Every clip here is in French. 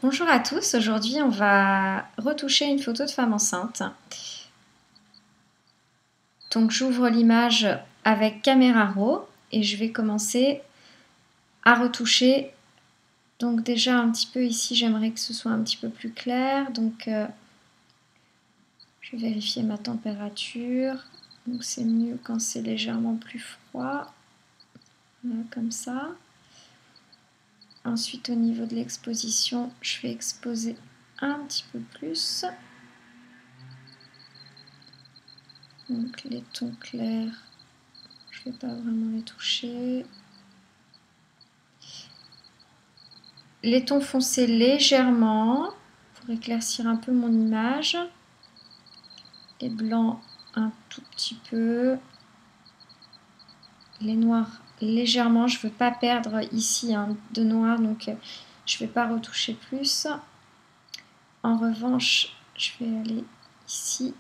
Bonjour à tous, aujourd'hui on va retoucher une photo de femme enceinte. Donc j'ouvre l'image avec Camera Raw et je vais commencer à retoucher. Donc déjà un petit peu ici, j'aimerais que ce soit un petit peu plus clair. Donc je vais vérifier ma température. Donc c'est mieux quand c'est légèrement plus froid. Voilà, comme ça. Ensuite au niveau de l'exposition, je vais exposer un petit peu plus. Donc les tons clairs, je ne vais pas vraiment les toucher. Les tons foncés légèrement pour éclaircir un peu mon image. Les blancs un tout petit peu. Les noirs légèrement, je ne veux pas perdre ici de noir, donc je ne vais pas retoucher plus. En revanche, je vais aller ici.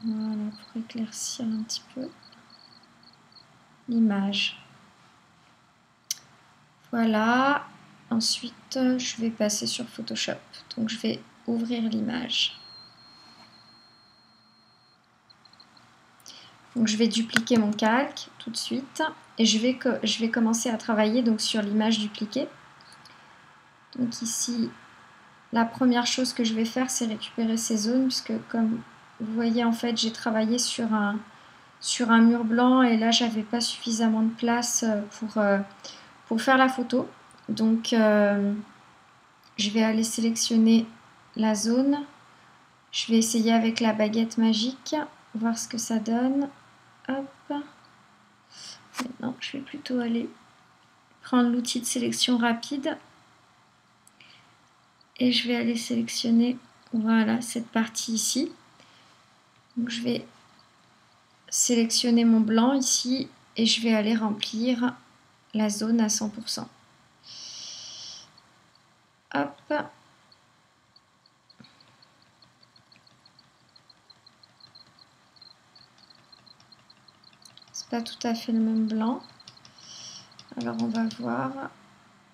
Voilà, pour éclaircir un petit peu l'image. Voilà. Ensuite, je vais passer sur Photoshop. Donc, je vais ouvrir l'image. Donc, je vais dupliquer mon calque tout de suite. Et je vais commencer à travailler donc, sur l'image dupliquée. Donc, ici, la première chose que je vais faire, c'est récupérer ces zones. Puisque, comme vous voyez, en fait, j'ai travaillé sur un mur blanc. Et là, j'avais pas suffisamment de place pour faire la photo. Donc, je vais aller sélectionner la zone. Je vais essayer avec la baguette magique, voir ce que ça donne. Hop. Maintenant, je vais plutôt aller prendre l'outil de sélection rapide. Et je vais aller sélectionner, voilà, cette partie ici. Donc, je vais sélectionner mon blanc ici et je vais aller remplir la zone à 100%. Hop. C'est pas tout à fait le même blanc. Alors on va voir.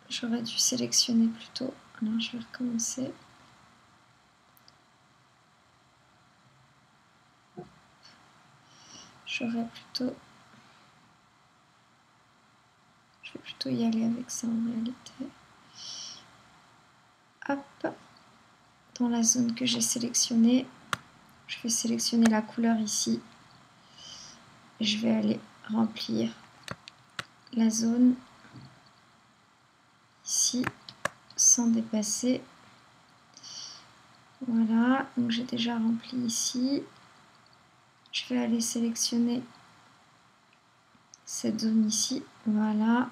J'aurais dû sélectionner plus tôt. Alors je vais recommencer. Je vais plutôt y aller avec ça en réalité. Hop. Dans la zone que j'ai sélectionnée, je vais sélectionner la couleur ici. Je vais aller remplir la zone ici sans dépasser. Voilà, donc j'ai déjà rempli ici. Je vais aller sélectionner cette zone ici, voilà.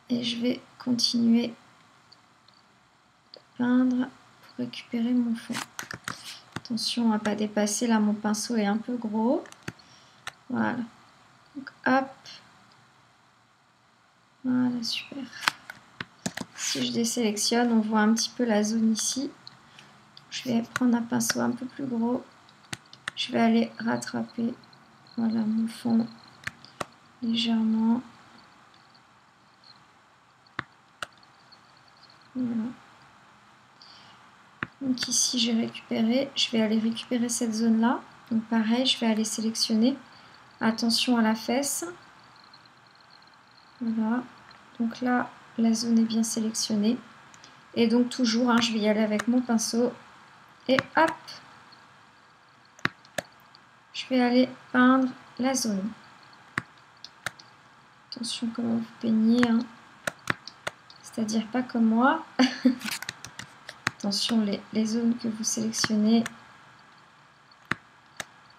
Et je vais continuer de peindre pour récupérer mon fond. Attention à ne pas dépasser, là mon pinceau est un peu gros. Voilà, donc hop. Voilà, super. Si je désélectionne, on voit un petit peu la zone ici. Je vais prendre un pinceau un peu plus gros. Je vais aller rattraper, voilà, mon fond légèrement. Voilà. Donc ici j'ai récupéré, je vais aller récupérer cette zone là. Donc pareil, je vais aller sélectionner. Attention à la fesse. Voilà. Donc là, la zone est bien sélectionnée. Et donc toujours, je vais y aller avec mon pinceau. Et hop, je vais aller peindre la zone. Attention comment vous peignez. C'est-à-dire pas comme moi. Attention les zones que vous sélectionnez.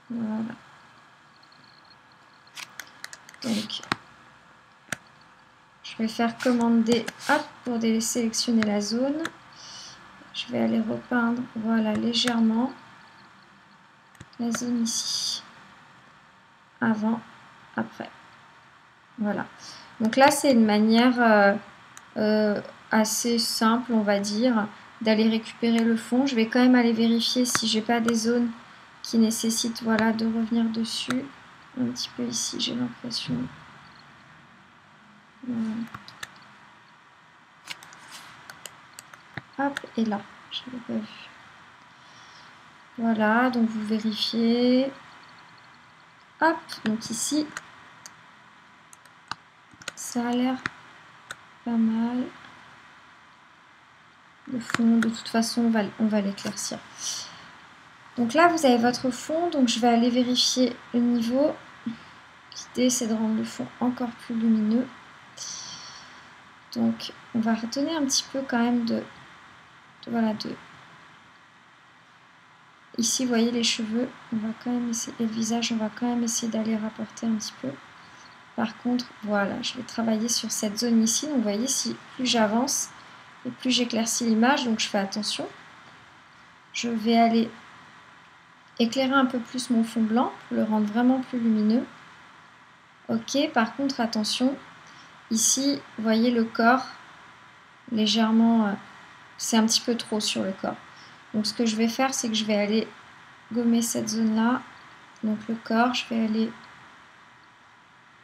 Voilà. Donc, je vais faire commande D, hop, pour désélectionner la zone. Je vais aller repeindre, voilà, légèrement la zone ici. Avant, après. Voilà. Donc là, c'est une manière assez simple, on va dire, d'aller récupérer le fond. Je vais quand même aller vérifier si j'ai pas des zones qui nécessitent, voilà, de revenir dessus. Un petit peu ici, j'ai l'impression. Voilà. Hop, et là, je l'avais pas vu. Voilà, donc vous vérifiez. Hop, donc ici, ça a l'air pas mal. Le fond, de toute façon, on va l'éclaircir. Donc là, vous avez votre fond, donc je vais aller vérifier le niveau. L'idée, c'est de rendre le fond encore plus lumineux. Donc, on va retenir un petit peu quand même voilà, Ici, vous voyez les cheveux, on va quand même essayer, et le visage, on va quand même essayer d'aller rapporter un petit peu. Par contre, voilà, je vais travailler sur cette zone ici. Donc, vous voyez, si plus j'avance et plus j'éclaircis l'image, donc je fais attention. Je vais aller éclairer un peu plus mon fond blanc pour le rendre vraiment plus lumineux. Ok, par contre, attention, ici, vous voyez le corps légèrement, c'est un petit peu trop sur le corps. Donc, ce que je vais faire, c'est que je vais aller gommer cette zone-là. Donc, le corps, je vais aller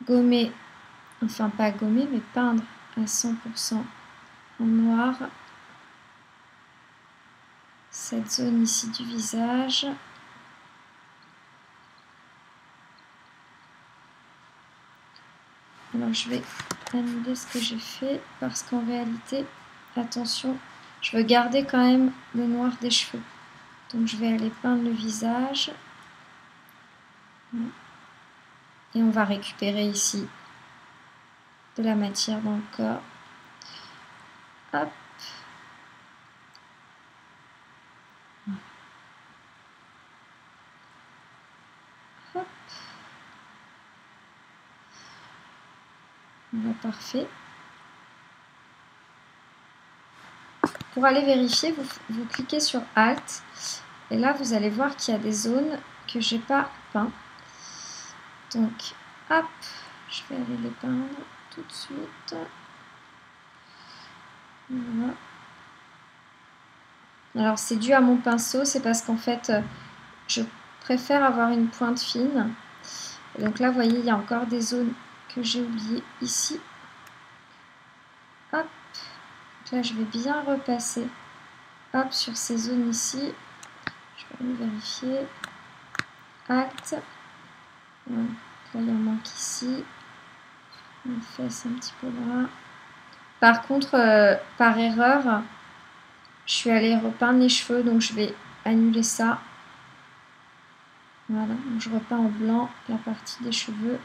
gommer, enfin pas gommer, mais peindre à 100% en noir cette zone ici du visage. Alors je vais annuler ce que j'ai fait parce qu'en réalité, attention, je veux garder quand même le noir des cheveux. Donc je vais aller peindre le visage. Et on va récupérer ici de la matière dans le corps. Hop. Hop. Voilà, parfait. Pour aller vérifier, vous cliquez sur Alt. Et là, vous allez voir qu'il y a des zones que je n'ai pas peint. Donc, hop, je vais aller les peindre tout de suite. Voilà. Alors, c'est dû à mon pinceau, c'est parce qu'en fait, je préfère avoir une pointe fine. Et donc là, vous voyez, il y a encore des zones que j'ai oubliées ici. Hop, donc là, je vais bien repasser. Hop, sur ces zones ici. Je vais aller vérifier. Alt. Voilà. Là, il en manque ici. On fesse un petit peu là. Par contre, par erreur, je suis allée repeindre les cheveux, donc je vais annuler ça. Voilà, donc je repeins en blanc la partie des cheveux.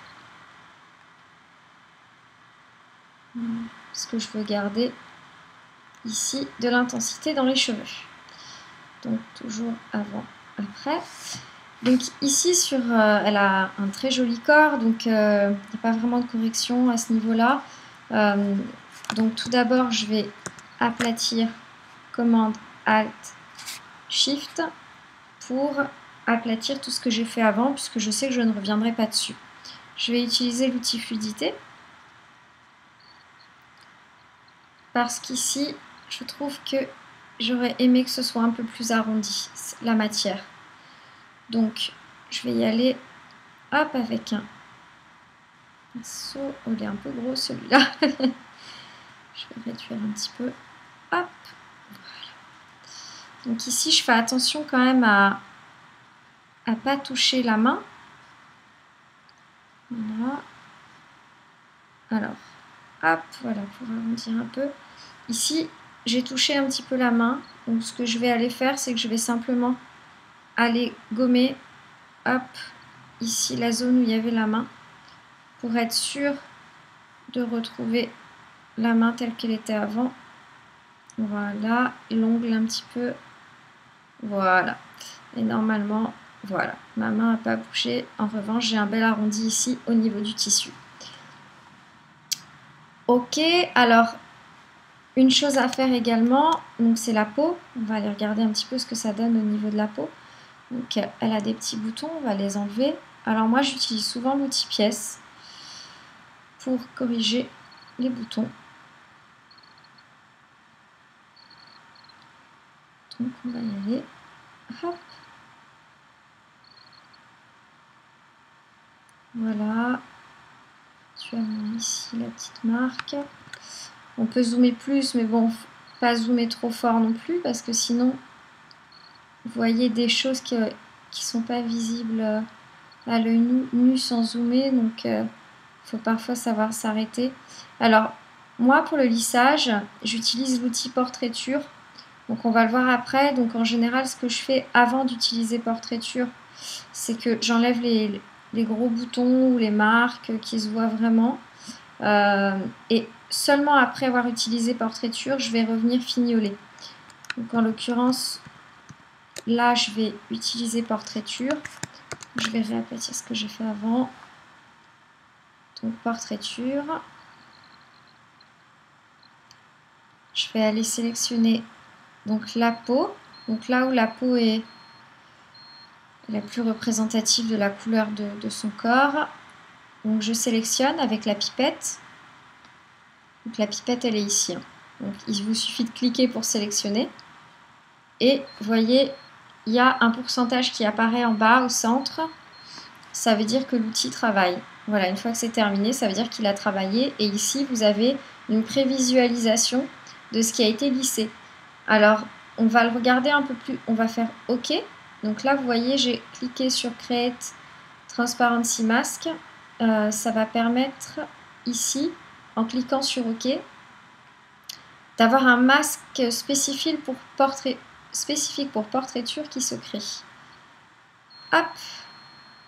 Parce que je veux garder ici de l'intensité dans les cheveux. Donc toujours avant, après. Donc ici, elle a un très joli corps, donc il n'y a pas vraiment de correction à ce niveau-là. Donc tout d'abord, je vais aplatir, commande Alt Shift pour aplatir tout ce que j'ai fait avant, puisque je sais que je ne reviendrai pas dessus. Je vais utiliser l'outil fluidité, parce qu'ici, je trouve que j'aurais aimé que ce soit un peu plus arrondi, la matière. Donc, je vais y aller, hop, avec un pinceau. Oh, il est un peu gros celui-là. Je vais réduire un petit peu. Hop, voilà. Donc ici, je fais attention quand même à pas toucher la main. Voilà. Alors, hop, voilà, pour arrondir un peu. Ici, j'ai touché un petit peu la main. Donc, ce que je vais aller faire, c'est que je vais simplement aller gommer, hop, ici, la zone où il y avait la main, pour être sûr de retrouver la main telle qu'elle était avant. Voilà, l'ongle un petit peu. Voilà. Et normalement, voilà, ma main n'a pas bougé. En revanche, j'ai un bel arrondi ici au niveau du tissu. Ok, alors, une chose à faire également, donc c'est la peau. On va aller regarder un petit peu ce que ça donne au niveau de la peau. Donc, elle a des petits boutons, on va les enlever. Alors moi, j'utilise souvent l'outil pièce pour corriger les boutons. Donc, on va y aller. Hop. Voilà. Tu as ici la petite marque. On peut zoomer plus, mais bon, pas zoomer trop fort non plus parce que sinon vous voyez des choses qui sont pas visibles à l'œil nu sans zoomer, donc il faut parfois savoir s'arrêter. Alors moi pour le lissage j'utilise l'outil portraiture, donc on va le voir après. Donc en général ce que je fais avant d'utiliser portraiture, c'est que j'enlève les gros boutons ou les marques qui se voient vraiment, et seulement après avoir utilisé portraiture je vais revenir fignoler. Donc en l'occurrence là je vais utiliser portraiture, je vais réaplatir ce que j'ai fait avant. Donc portraiture, je vais aller sélectionner donc la peau, donc là où la peau est la plus représentative de la couleur de son corps. Donc je sélectionne avec la pipette. Donc la pipette elle est ici. Donc il vous suffit de cliquer pour sélectionner. Et vous voyez, il y a un pourcentage qui apparaît en bas au centre. Ça veut dire que l'outil travaille. Voilà, une fois que c'est terminé, ça veut dire qu'il a travaillé. Et ici, vous avez une prévisualisation de ce qui a été lissé. Alors, on va le regarder un peu plus. On va faire OK. Donc là, vous voyez, j'ai cliqué sur Create Transparency Mask. Ça va permettre ici, en cliquant sur OK, d'avoir un masque spécifique pour portraiture qui se crée. Hop.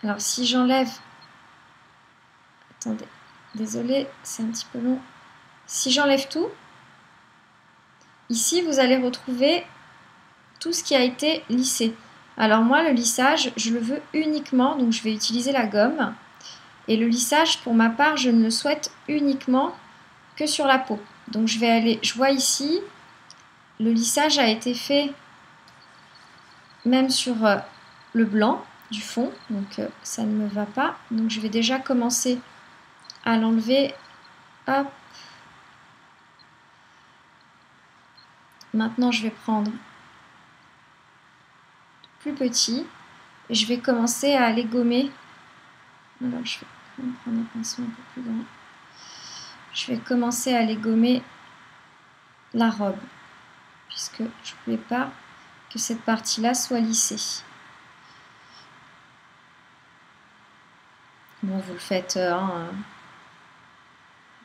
Alors si j'enlève, attendez, désolé, c'est un petit peu long. Si j'enlève tout, ici vous allez retrouver tout ce qui a été lissé. Alors moi le lissage, je le veux uniquement, donc je vais utiliser la gomme. Et le lissage, pour ma part, je ne le souhaite uniquement que sur la peau. Donc je vais aller, je vois ici, le lissage a été fait même sur le blanc du fond, donc ça ne me va pas. Donc je vais déjà commencer à l'enlever. Hop. Maintenant je vais prendre plus petit et je vais commencer à aller gommer. Alors je vais prendre un pinceau un peu plus grand. Je vais commencer à aller gommer la robe, puisque je ne voulais pas que cette partie-là soit lissée. Bon, vous le faites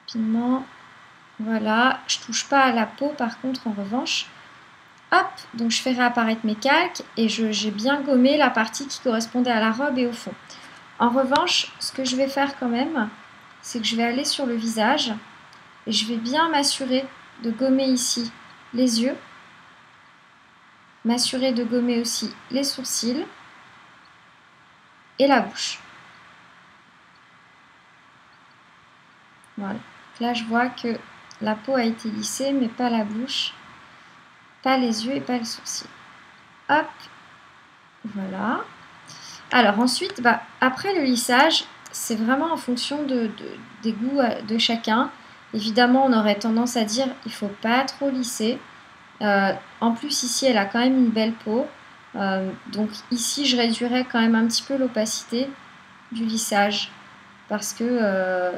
rapidement. Voilà, je ne touche pas à la peau par contre en revanche. Hop, donc je fais réapparaître mes calques et j'ai bien gommé la partie qui correspondait à la robe et au fond. En revanche, ce que je vais faire quand même, c'est que je vais aller sur le visage et je vais bien m'assurer de gommer ici les yeux, m'assurer de gommer aussi les sourcils et la bouche. Voilà. Là, je vois que la peau a été lissée, mais pas la bouche, pas les yeux et pas les sourcils. Hop, voilà. Alors ensuite, après le lissage, c'est vraiment en fonction des goûts de chacun. Évidemment, on aurait tendance à dire il ne faut pas trop lisser. En plus, ici, elle a quand même une belle peau. Donc ici, je réduirais quand même un petit peu l'opacité du lissage parce que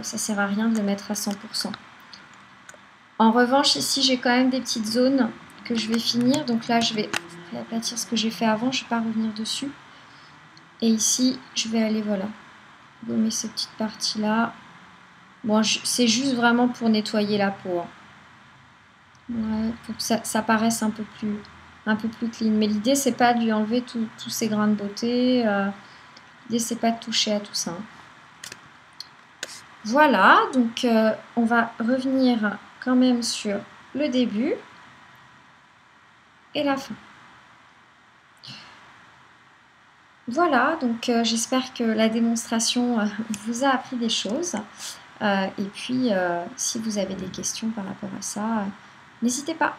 ça ne sert à rien de le mettre à 100%. En revanche, ici, j'ai quand même des petites zones que je vais finir. Donc là, je vais réaplatir ce que j'ai fait avant. Je ne vais pas revenir dessus. Et ici, je vais aller, voilà, gommer ces petites parties-là. Bon, c'est juste vraiment pour nettoyer la peau. Hein. Ouais, pour que ça paraisse un peu plus clean. Mais l'idée, c'est pas de lui enlever tous ces grains de beauté. L'idée, c'est pas de toucher à tout ça. Hein. Voilà, donc on va revenir quand même sur le début et la fin. Voilà, donc j'espère que la démonstration vous a appris des choses. Et puis, si vous avez des questions par rapport à ça, n'hésitez pas.